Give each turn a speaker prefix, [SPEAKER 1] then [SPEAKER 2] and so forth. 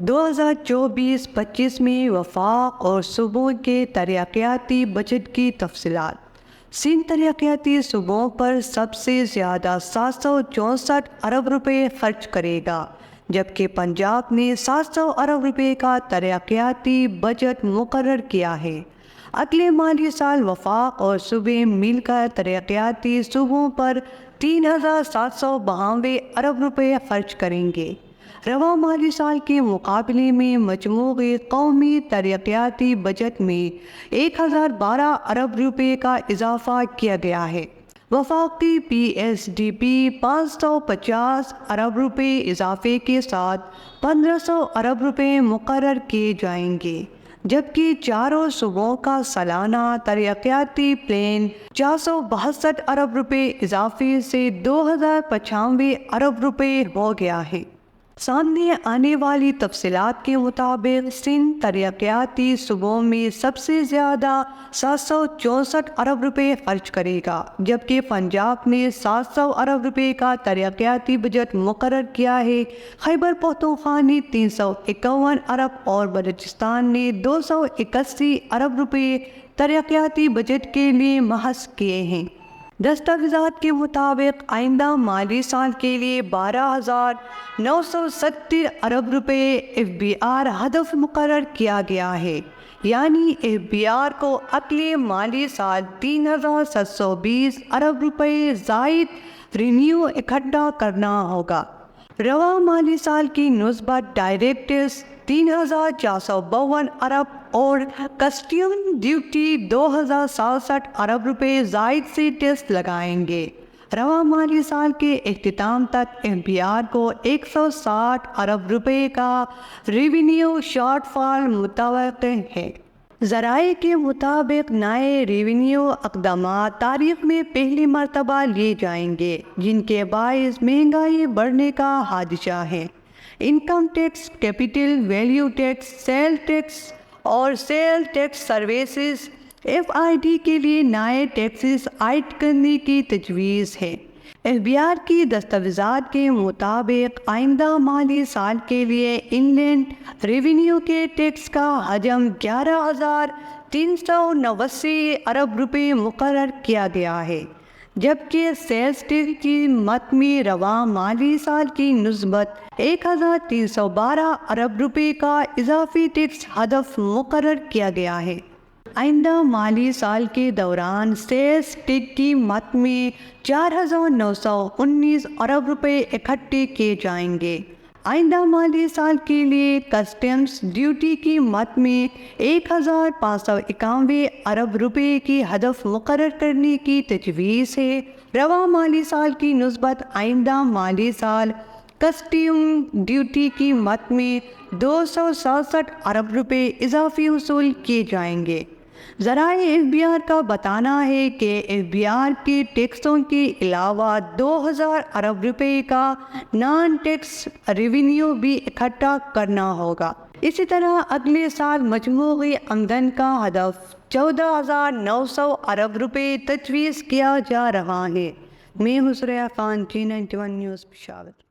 [SPEAKER 1] 2024-25 میں وفاق اور صوبوں کے ترقیاتی بجٹ کی تفصیلات۔ سندھ ترقیاتی صوبوں پر سب سے زیادہ 764 ارب روپے خرچ کرے گا، جبکہ پنجاب نے 700 ارب روپے کا ترقیاتی بجٹ مقرر کیا ہے۔ اگلے مالی سال وفاق اور صوبے مل کر ترقیاتی صوبوں پر 3792 ارب روپے خرچ کریں گے۔ رواں مالی سال کے مقابلے میں مجموعی قومی ترقیاتی بجٹ میں 1012 ارب روپے کا اضافہ کیا گیا ہے۔ وفاقی پی ایس ڈی پی 550 ارب روپے اضافے کے ساتھ 1500 ارب روپے مقرر کیے جائیں گے، جبکہ چاروں صوبوں کا سالانہ ترقیاتی پلان 462 ارب روپے اضافے سے 2095 ارب روپے ہو گیا ہے۔ سامنے آنے والی تفصیلات کے مطابق سندھ ترقیاتی صوبوں میں سب سے زیادہ 764 ارب روپے خرچ کرے گا، جبکہ پنجاب نے 700 ارب روپے کا ترقیاتی بجٹ مقرر کیا ہے۔ خیبر پختونخوا نے 351 ارب اور بلوچستان نے 281 ارب روپے ترقیاتی بجٹ کے لیے محض کیے ہیں۔ دستاویزات کے مطابق آئندہ مالی سال کے لیے 12970 ارب روپے ایف بی آر ہدف مقرر کیا گیا ہے، یعنی ایف بی آر کو اگلے مالی سال 3720 ارب روپے زائد ریونیو اکٹھا کرنا ہوگا۔ رواں مالی سال کی نسبت ڈائریکٹ ٹیکس 3452 ارب اور کسٹم ڈیوٹی 2067 ارب روپے زائد سے ٹیکس لگائیں گے۔ رواں مالی سال کے اختتام تک ایف بی آر کو 160 ارب روپے کا ریونیو شارٹ فال متوقع ہے۔ ذرائع کے مطابق نئے ریونیو اقدامات تاریخ میں پہلی مرتبہ لیے جائیں گے، جن کے باعث مہنگائی بڑھنے کا خدشہ ہے۔ Income tax, capital value tax, sale tax اور sale tax services F I D کے لیے نئے ٹیکسز عائد کرنے کی تجویز ہے۔ ایف بی آر کی دستاویزات کے مطابق آئندہ مالی سال کے لیے ان لینڈ ریونیو کے ٹیکس کا حجم 11389 ارب روپے مقرر کیا گیا ہے، جبکہ سیلز ٹیکس کی مد میں رواں مالی سال کی نسبت 1312 ارب روپے کا اضافی ٹیکس ہدف مقرر کیا گیا ہے۔ آئندہ مالی سال کے دوران سیلز ٹیکس کی مد میں 4919 ارب روپے اکٹھے کیے جائیں گے۔ آئندہ مالی سال کے لیے کسٹمز ڈیوٹی کی مد میں 1591 ارب روپے کی ہدف مقرر کرنے کی تجویز ہے۔ رواں مالی سال کی نسبت آئندہ مالی سال کسٹم ڈیوٹی کی مد میں 267 ارب روپے اضافی وصول کیے جائیں گے۔ ذرائع ایف بی آر کا بتانا ہے کہ ایف بی آر کے ٹیکسوں کے علاوہ 2000 ارب روپے کا نان ٹیکس ریونیو بھی اکٹھا کرنا ہوگا۔ اسی طرح اگلے سال مجموعی آمدن کا ہدف 14900 ارب روپے تجویز کیا جا رہا ہے۔ میں ہوں سریا خان، G91 نیوز پشاور۔